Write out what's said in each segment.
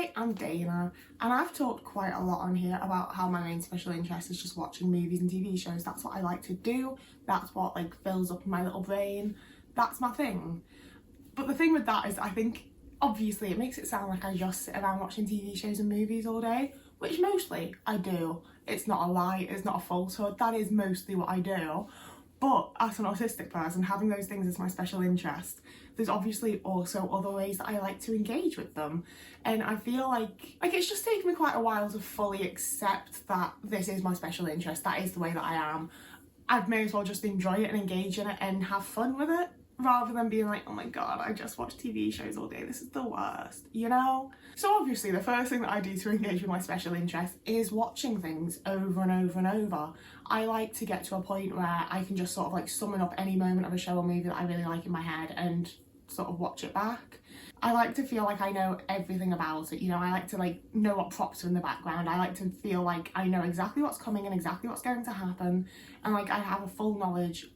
Hi, I'm Dana, and I've talked quite a lot on here about how my main special interest is just watching movies and TV shows. That's what I like to do. That's what fills up my little brain. That's my thing. But the thing with that is I think obviously it makes it sound like I just sit around watching TV shows and movies all day, which mostly I do. It's not a lie, it's not a falsehood, that is mostly what I do. But as an autistic person, having those things as my special interest, there's obviously also other ways that I like to engage with them. And I feel like it's just taken me quite a while to fully accept that this is my special interest, that is the way that I am. I may as well just enjoy it and engage in it and have fun with it, rather than being like, oh my god, I just watch TV shows all day, this is the worst, you know? So obviously the first thing that I do to engage with my special interest is watching things over and over and over. I like to get to a point where I can just sort of summon up any moment of a show or movie that I really like in my head and sort of watch it back. I like to feel like I know everything about it, you know, I like to know what props are in the background. I like to feel like I know exactly what's coming and exactly what's going to happen, and I have a full knowledge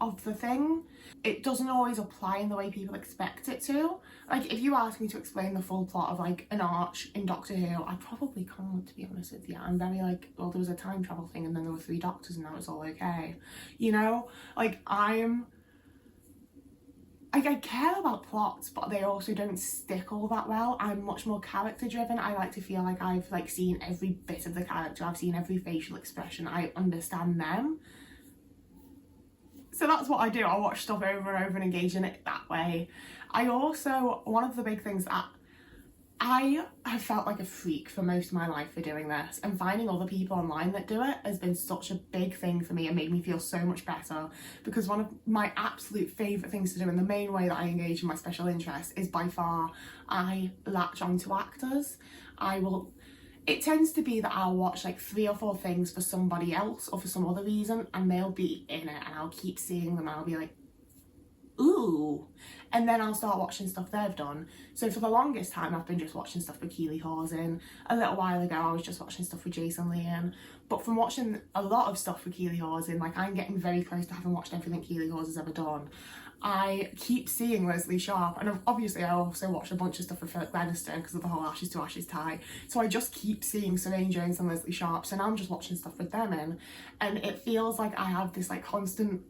of the thing. It doesn't always apply in the way people expect it to. If you ask me to explain the full plot of an arch in Doctor Who, I probably can't, to be honest with you. I'm very well, there was a time travel thing and then there were 3 doctors and now it's all okay. You know? I care about plots, but they also don't stick all that well. I'm much more character driven. I like to feel like I've seen every bit of the character, I've seen every facial expression, I understand them. So that's what I do. I watch stuff over and over and engage in it that way. I also, one of the big things that I have felt like a freak for most of my life for doing this, and finding other people online that do it has been such a big thing for me and made me feel so much better, because one of my absolute favourite things to do, and the main way that I engage in my special interest, is by far I latch onto actors. It tends to be that I'll watch 3 or 4 things for somebody else or for some other reason, and they'll be in it and I'll keep seeing them and I'll be like, ooh, and then I'll start watching stuff they've done. So for the longest time I've been just watching stuff with Keely Hawes-in. A little while ago I was just watching stuff with Jason Leon, but from watching a lot of stuff with Keely Hawes-in, I'm getting very close to having watched everything Keely Hawes has ever done. I keep seeing Leslie Sharp, and obviously I also watched a bunch of stuff with Philip Bannister because of the whole Ashes to Ashes tie, so I just keep seeing Serene Jones and Leslie Sharp, so now I'm just watching stuff with them in, and it feels like I have this constant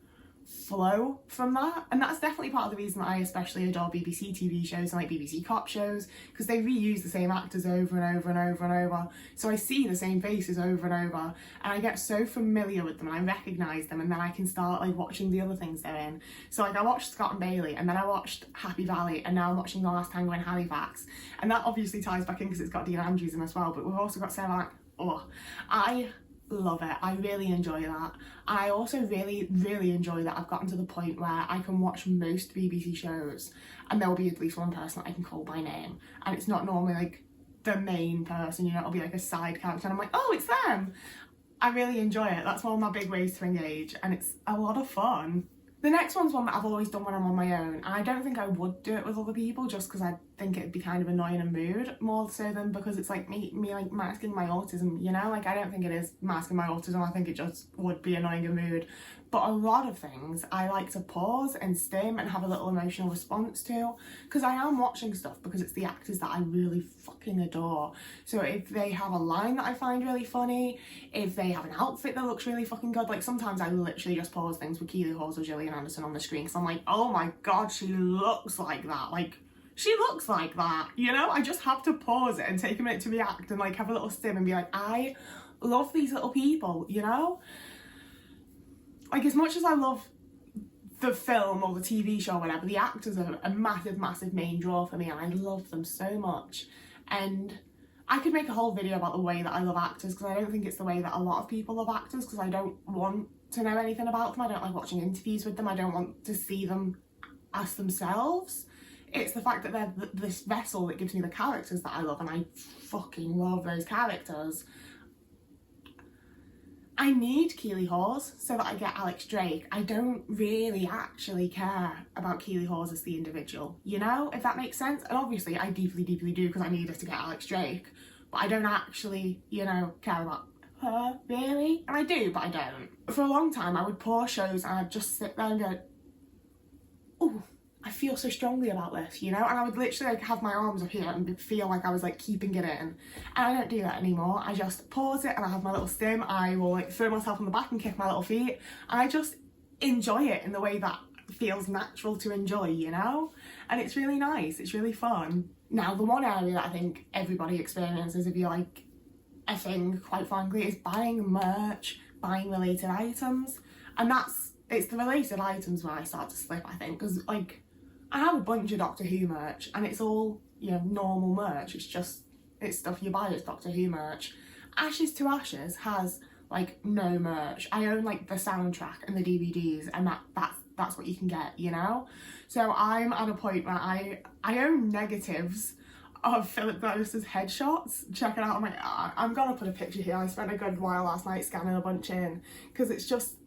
flow from that. And that's definitely part of the reason that I especially adore BBC TV shows and BBC cop shows, because they reuse the same actors over and over and over and over, so I see the same faces over and over and I get so familiar with them and I recognise them, and then I can start watching the other things they're in. So I watched Scott and Bailey, and then I watched Happy Valley, and now I'm watching The Last Tango in Halifax, and that obviously ties back in because it's got Dean Andrews in as well, but we've also got Sarah I love it. I really enjoy that. I also really enjoy that I've gotten to the point where I can watch most BBC shows and there will be at least one person that I can call by name, and it's not normally the main person, you know, it'll be a side character and I'm like, oh, it's them. I really enjoy it. That's one of my big ways to engage, and it's a lot of fun. The next one's one that I've always done when I'm on my own, and I don't think I would do it with other people just because I think it'd be kind of annoying and mood, more so than because it's me masking my autism, you know? I don't think it is masking my autism, I think it just would be annoying and mood. But a lot of things I like to pause and stim and have a little emotional response to, because I am watching stuff because it's the actors that I really fucking adore. So if they have a line that I find really funny, if they have an outfit that looks really fucking good, sometimes I literally just pause things with Keely Hawes or Gillian Anderson on the screen because I'm like, oh my god, she looks like that. She looks like that, you know? I just have to pause it and take a minute to react and have a little stim and be like, I love these little people, you know? As much as I love the film or the TV show or whatever, the actors are a massive main draw for me, and I love them so much. And I could make a whole video about the way that I love actors, because I don't think it's the way that a lot of people love actors, because I don't want to know anything about them. I don't like watching interviews with them. I don't want to see them as themselves. It's the fact that they're this vessel that gives me the characters that I love, and I fucking love those characters. I need Keely Hawes so that I get Alex Drake. I don't really actually care about Keely Hawes as the individual, you know, if that makes sense. And obviously I deeply do, because I need her to get Alex Drake, but I don't actually, you know, care about her really. And I do, but I don't. For a long time I would pause shows and I'd just sit there and go, oh, I feel so strongly about this, you know? And I would literally like have my arms up here and feel like I was like keeping it in. And I don't do that anymore. I just pause it and I have my little stim. I will like throw myself on the back and kick my little feet. And I just enjoy it in the way that feels natural to enjoy, you know? And it's really nice. It's really fun. Now, the one area that I think everybody experiences if you're like a thing, quite frankly, is buying merch, buying related items. And it's the related items where I start to slip, I think, because like I have a bunch of Doctor Who merch and it's all, you know, normal merch. It's stuff you buy as Doctor Who merch. Ashes to Ashes has like no merch. I own like the soundtrack and the DVDs, and that's what you can get, you know? So I'm at a point where I own negatives of Philip Glavis's headshots. Check it out on I'm gonna put a picture here. I spent a good while last night scanning a bunch in because it's just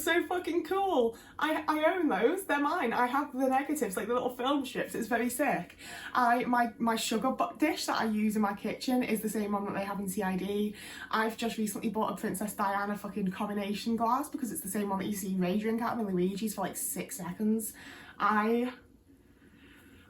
so fucking cool. I own those, they're mine. I have the negatives, like the little film strips. It's very sick. My sugar dish that I use in my kitchen is the same one that they have in CID. I've just recently bought a Princess Diana fucking coronation glass because it's the same one that you see Ray drink out of in Luigi's for like 6 seconds.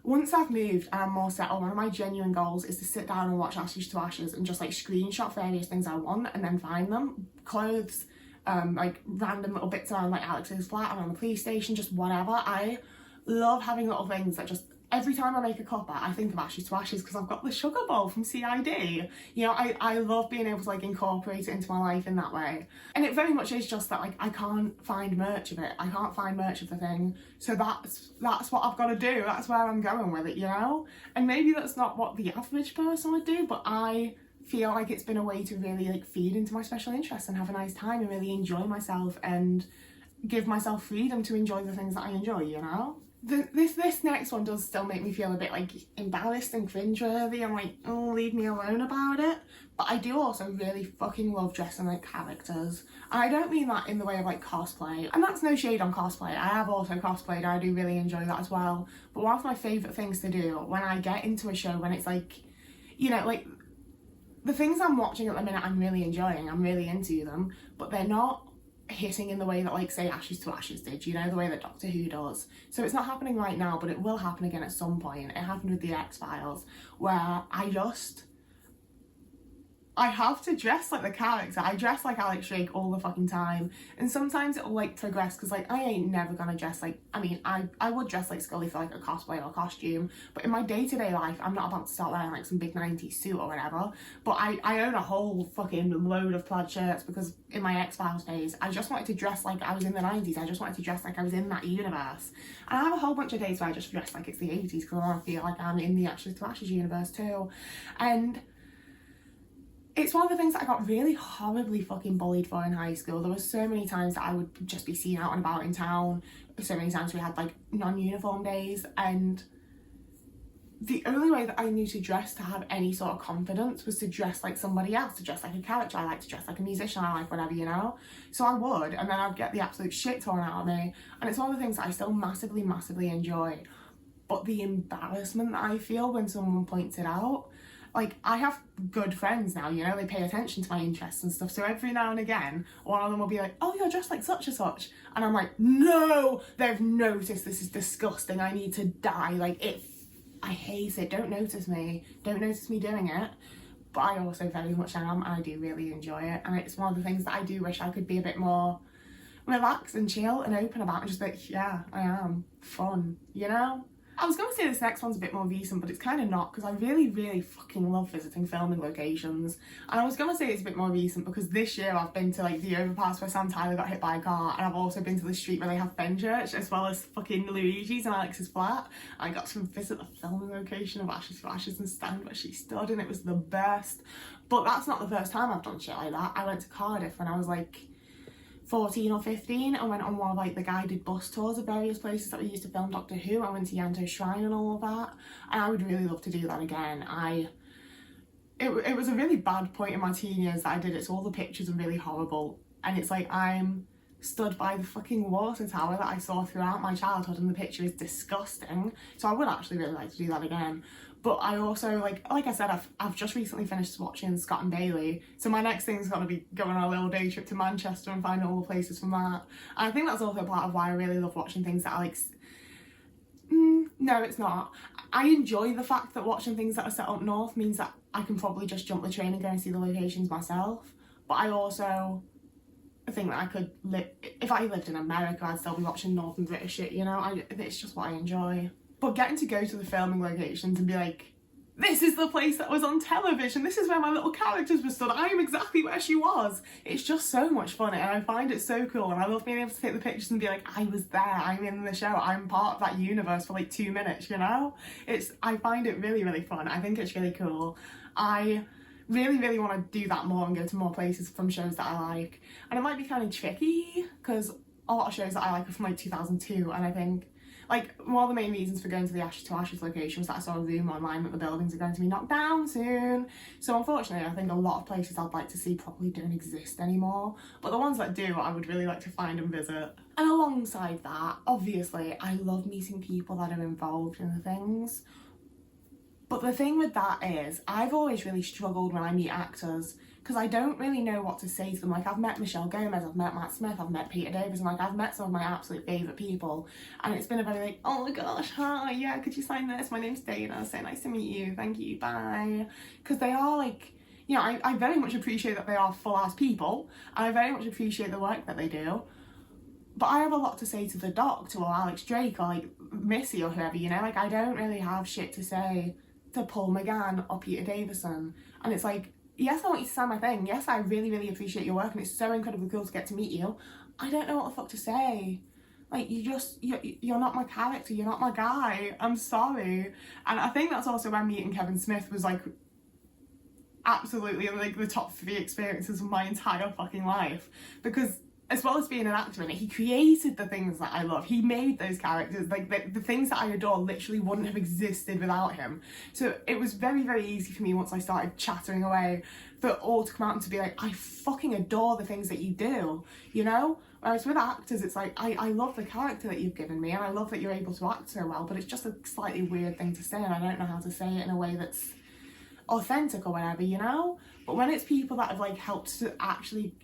Once I've moved and I'm more settled, one of my genuine goals is to sit down and watch Ashes to Ashes and just like screenshot various things I want and then find them. Clothes, like random little bits around like Alex's flat and on the police station, just whatever. I love having little things that just, every time I make a cuppa, I think of Ashes to Ashes because I've got the sugar bowl from CID. You know, I love being able to like incorporate it into my life in that way. And it very much is just that like I can't find merch of it. I can't find merch of the thing. So that's what I've got to do. That's where I'm going with it, you know? And maybe that's not what the average person would do, but I feel like it's been a way to really like feed into my special interests and have a nice time and really enjoy myself and give myself freedom to enjoy the things that I enjoy, you know? This next one does still make me feel a bit like embarrassed and cringeworthy. I'm like, oh, leave me alone about it. But I do also really fucking love dressing like characters. And I don't mean that in the way of like cosplay. And that's no shade on cosplay. I have also cosplayed. I do really enjoy that as well. But one of my favourite things to do when I get into a show, when it's like, you know, like the things I'm watching at the minute I'm really enjoying, I'm really into them, but they're not hitting in the way that like say Ashes to Ashes did, you know, the way that Doctor Who does. So it's not happening right now, but it will happen again at some point. It happened with the X-Files where I have to dress like the character. I dress like Alex Drake all the fucking time. And sometimes it'll like progress because like I ain't never gonna dress like, I mean, I would dress like Scully for like a cosplay or costume, but in my day-to-day life, I'm not about to start wearing like some big 90s suit or whatever. But I own a whole fucking load of plaid shirts because in my X-Files days, I just wanted to dress like I was in the 90s. I just wanted to dress like I was in that universe. And I have a whole bunch of days where I just dress like it's the 80s because I feel like I'm in the Ashes to Ashes universe too. And it's one of the things that I got really horribly fucking bullied for in high school. There was so many times that I would just be seen out and about in town. So many times we had like non-uniform days, and the only way that I knew to dress to have any sort of confidence was to dress like somebody else, to dress like a character. I like to dress like a musician, I like whatever, you know? So I would, and then I'd get the absolute shit torn out of me. And it's one of the things that I still massively, massively enjoy. But the embarrassment that I feel when someone points it out, like, I have good friends now, you know, they pay attention to my interests and stuff, so every now and again, one of them will be like, oh, you're dressed like such and such, and I'm like, no, they've noticed, this is disgusting, I need to die, like, I hate it, don't notice me doing it, but I also very much am, and I do really enjoy it, and it's one of the things that I do wish I could be a bit more relaxed and chill and open about, and just like, yeah, I am, fun, you know? I was going to say this next one's a bit more recent, but it's kind of not, because I really, really fucking love visiting filming locations. And I was going to say it's a bit more recent because this year I've been to like the overpass where Sam Tyler got hit by a car, and I've also been to the street where they have Fenchurch, as well as fucking Luigi's and Alex's flat. I got to visit the filming location of Ashes to Ashes and stand where she stood, and it was the best. But that's not the first time I've done shit like that. I went to Cardiff when I was like 14 or 15 and went on one of like the guided bus tours of various places that we used to film Doctor Who. I went to Yanto Shrine and all of that, and I would really love to do that again. It was a really bad point in my teen years that I did it, so all the pictures are really horrible, and it's like I'm stood by the fucking water tower that I saw throughout my childhood, and the picture is disgusting, so I would actually really like to do that again. But I also, like I said, I've just recently finished watching Scott and Bailey, so my next thing's got to be going on a little day trip to Manchester and finding all the places from that. And I think that's also part of why I really love watching things that are like No, it's not. I enjoy the fact that watching things that are set up north means that I can probably just jump the train and go and see the locations myself. But I also think that I could live, if I lived in America, I'd still be watching Northern British shit, you know? It's just what I enjoy. But getting to go to the filming locations and be like, this is the place that was on television, this is where my little characters were stood, I am exactly where she was. It's just so much fun and I find it so cool, and I love being able to take the pictures and be like, I was there, I'm in the show, I'm part of that universe for like 2 minutes, you know? I find it really, really fun. I think it's really cool. I really, really want to do that more and go to more places from shows that I like. And it might be kind of tricky because a lot of shows that I like are from like 2002, and I think like one of the main reasons for going to the Ashes to Ashes location was that I saw a rumour online that the buildings are going to be knocked down soon. So unfortunately I think a lot of places I'd like to see probably don't exist anymore, but the ones that do I would really like to find and visit. And alongside that, obviously I love meeting people that are involved in the things. But the thing with that is, I've always really struggled when I meet actors because I don't really know what to say to them. Like, I've met Michelle Gomez, I've met Matt Smith, I've met Peter Davison, like, I've met some of my absolute favourite people, and it's been a very like, oh my gosh, hi, yeah, could you sign this? My name's Dana, so nice to meet you, thank you, bye. Because they are like, you know, I very much appreciate that they are full-ass people, and I very much appreciate the work that they do. But I have a lot to say to the Doctor or Alex Drake or like Missy or whoever, you know, like I don't really have shit to say to Paul McGann or Peter Davison. And it's like, yes, I want you to sign my thing. Yes, I really, really appreciate your work and it's so incredibly cool to get to meet you. I don't know what the fuck to say. Like, you're not my character, you're not my guy. I'm sorry. And I think that's also why meeting Kevin Smith was like absolutely like the top 3 experiences of my entire fucking life. Because as well as being an actor in it, he created the things that I love. He made those characters, like the things that I adore literally wouldn't have existed without him. So it was very, very easy for me once I started chattering away for it all to come out and to be like, I fucking adore the things that you do, you know? Whereas with actors, it's like, I love the character that you've given me and I love that you're able to act so well, but it's just a slightly weird thing to say and I don't know how to say it in a way that's authentic or whatever, you know? But when it's people that have like helped to actually,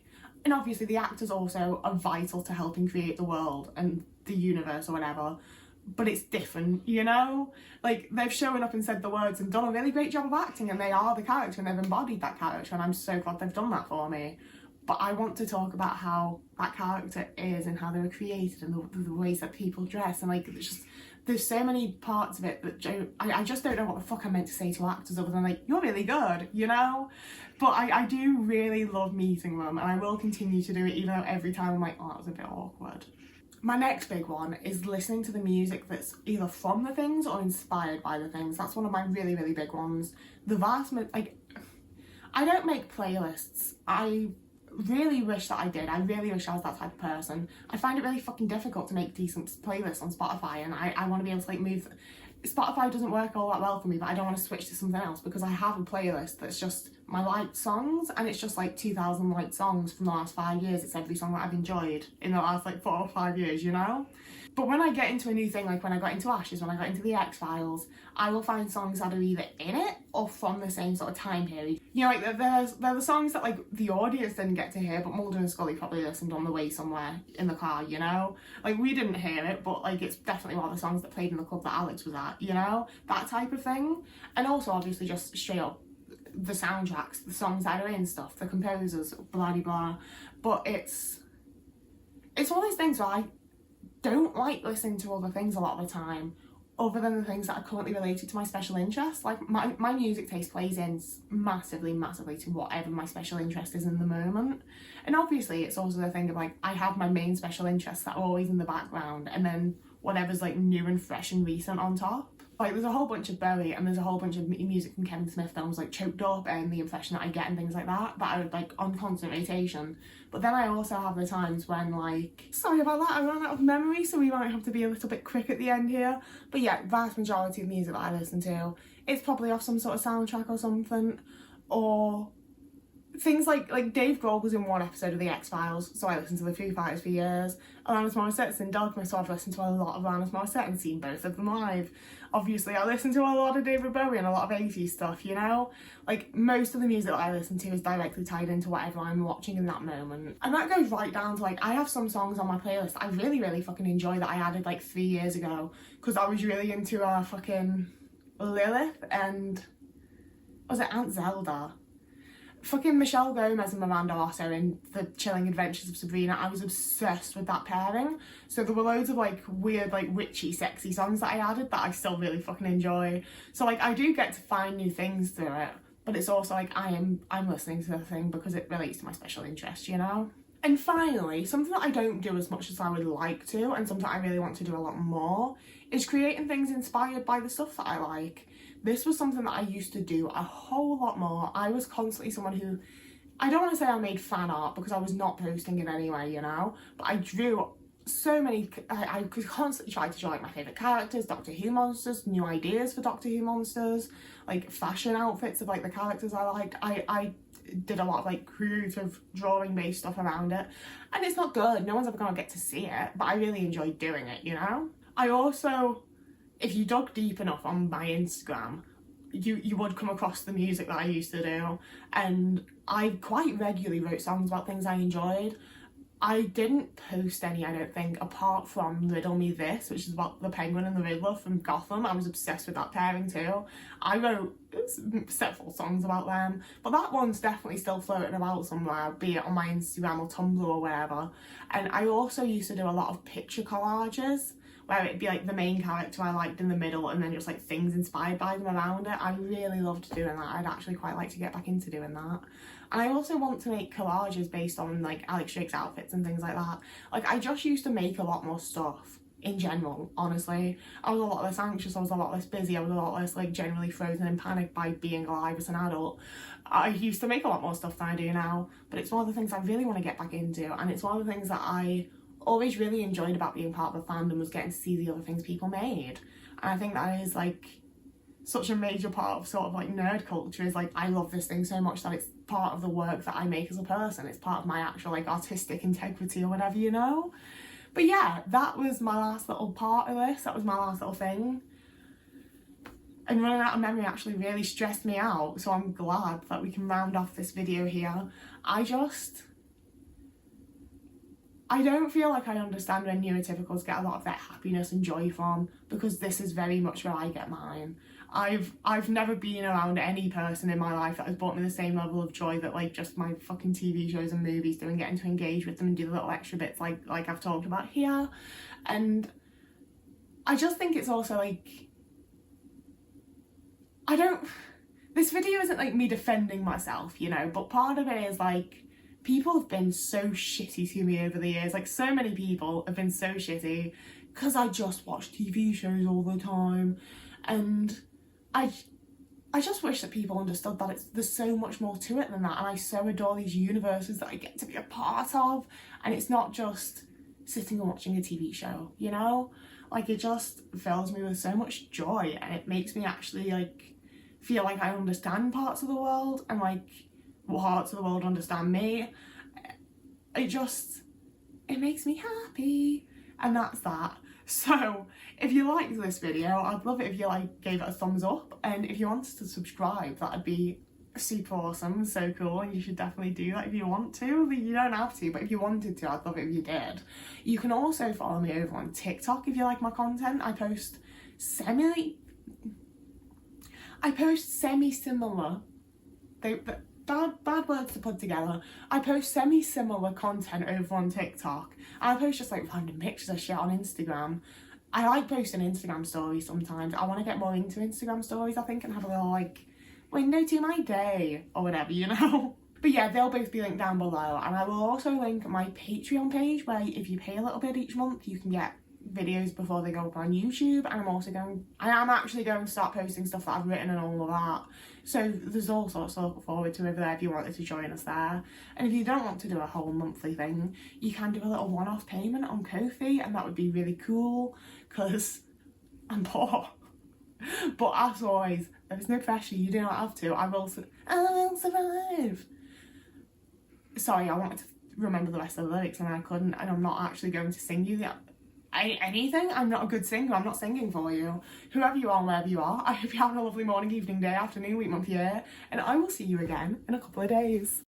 and obviously the actors also are vital to helping create the world and the universe or whatever, but it's different, you know? Like, they've shown up and said the words and done a really great job of acting and they are the character and they've embodied that character and I'm so glad they've done that for me. But I want to talk about how that character is and how they were created and the ways that people dress and like, it's just, there's so many parts of it that I just don't know what the fuck I'm meant to say to actors other than like, you're really good, you know? But I do really love meeting them and I will continue to do it even though every time I'm like, oh, that was a bit awkward. My next big one is listening to the music that's either from the things or inspired by the things. That's one of my really, really big ones. The vast, like, I don't make playlists. I really wish that I did. I really wish I was that type of person. I find it really fucking difficult to make decent playlists on Spotify and I want to be able to like move. Spotify doesn't work all that well for me, but I don't want to switch to something else because I have a playlist that's just my liked songs and it's just like 2,000 liked songs from the last 5 years. It's every song that I've enjoyed in the last like 4 or 5 years, you know? But when I get into a new thing, like when I got into Ashes, when I got into the X-Files, I will find songs that are either in it or from the same sort of time period. You know, like they're the songs that like the audience didn't get to hear, but Mulder and Scully probably listened on the way somewhere in the car, you know? Like we didn't hear it, but like it's definitely one of the songs that played in the club that Alex was at, you know? That type of thing. And also obviously just straight up the soundtracks, the songs that are in stuff, the composers, blah blah blah. But it's one of those things where I don't like listening to other things a lot of the time other than the things that are currently related to my special interest. Like my music taste plays in massively to whatever my special interest is in the moment. And obviously it's also the thing of like I have my main special interests that are always in the background and then whatever's like new and fresh and recent on top. Like there's a whole bunch of Bowie and there's a whole bunch of music from Kevin Smith that was like choked up and the impression that I get and things like that are like on constant rotation. But then I also have the times when like, sorry about that, I ran out of memory so we might have to be a little bit quick at the end here. But yeah, vast majority of music that I listen to, it's probably off some sort of soundtrack or something, or things like Dave Grohl was in one episode of The X-Files, so I listened to the Foo Fighters for years. Alanis Morissette's in Dogma, so I've listened to a lot of Alanis Morissette and seen both of them live. Obviously, I listen to a lot of David Bowie and a lot of 80s stuff, you know? Like, most of the music that I listen to is directly tied into whatever I'm watching in that moment. And that goes right down to, like, I have some songs on my playlist I really, really fucking enjoy that I added, like, 3 years ago, because I was really into fucking Lilith and... was it Aunt Zelda? Fucking Michelle Gomez and Miranda Otto in The Chilling Adventures of Sabrina. I was obsessed with that pairing. So there were loads of like weird, like witchy, sexy songs that I added that I still really fucking enjoy. So like I do get to find new things through it, but it's also like I'm listening to the thing because it relates to my special interest, you know? And finally, something that I don't do as much as I would like to, and something I really want to do a lot more, is creating things inspired by the stuff that I like. This was something that I used to do a whole lot more. I was constantly someone who, I don't want to say I made fan art because I was not posting in any way, you know, but I drew so many, I could constantly try to draw like my favourite characters, Doctor Who monsters, new ideas for Doctor Who monsters, like fashion outfits of like the characters I liked. I did a lot of like creative drawing based stuff around it, and it's not good, no one's ever gonna get to see it, but I really enjoyed doing it, you know? I also, if you dug deep enough on my Instagram, you would come across the music that I used to do, and I quite regularly wrote songs about things I enjoyed. I didn't post any, I don't think, apart from Riddle Me This, which is about the Penguin and the Riddler from Gotham. I was obsessed with that pairing too. I wrote several songs about them, but that one's definitely still floating about somewhere, be it on my Instagram or Tumblr or wherever. And I also used to do a lot of picture collages, where it'd be like the main character I liked in the middle and then just like things inspired by them around it. I really loved doing that. I'd actually quite like to get back into doing that. And I also want to make collages based on like Alex Drake's outfits and things like that. Like I just used to make a lot more stuff in general, honestly. I was a lot less anxious, I was a lot less busy, I was a lot less like generally frozen in panic by being alive as an adult. I used to make a lot more stuff than I do now, but it's one of the things I really want to get back into, and it's one of the things that I always really enjoyed about being part of the fandom was getting to see the other things people made. And I think that is like such a major part of sort of like nerd culture, is like I love this thing so much that it's part of the work that I make as a person. It's part of my actual like artistic integrity or whatever, you know? But yeah, that was my last little part of this. That was my last little thing. And running out of memory actually really stressed me out, so I'm glad that we can round off this video here. I don't feel like I understand when neurotypicals get a lot of their happiness and joy from, because this is very much where I get mine. I've never been around any person in my life that has brought me the same level of joy that like just my fucking TV shows and movies do, and getting to engage with them and do the little extra bits like I've talked about here. And I just think it's also like, this video isn't like me defending myself, you know, but part of it is like, people have been so shitty to me over the years. Like so many people have been so shitty because I just watch TV shows all the time, and I just wish that people understood that there's so much more to it than that, and I so adore these universes that I get to be a part of, and it's not just sitting and watching a TV show, you know? Like it just fills me with so much joy, and it makes me actually like feel like I understand parts of the world, and like parts of the world understand me. It makes me happy, and that's that. So if you liked this video, I'd love it if you like gave it a thumbs up, and if you wanted to subscribe, that'd be super awesome, so cool, and you should definitely do that if you want to. But you don't have to, but if you wanted to, I'd love it if you did. You can also follow me over on TikTok if you like my content. I post semi-similar, bad words to put together. I post semi-similar content over on TikTok, and I post just like random pictures of shit on Instagram. I like posting Instagram stories sometimes. I want to get more into Instagram stories, I think, and have a little like window to my day or whatever, you know? But yeah, they'll both be linked down below, and I will also link my Patreon page, where if you pay a little bit each month, you can get videos before they go up on YouTube. And I am actually going to start posting stuff that I've written and all of that, so there's all sorts to look forward to over there if you wanted to join us there. And if you don't want to do a whole monthly thing, you can do a little one-off payment on Ko-fi, and that would be really cool because I'm poor. But as always, there is no pressure, you do not have to. I will survive. sorry, I wanted to remember the rest of the lyrics and I couldn't, and I'm not actually going to sing you anything. I'm not a good singer. I'm not singing for you. Whoever you are, wherever you are, I hope you're having a lovely morning, evening, day, afternoon, week, month, year, and I will see you again in a couple of days.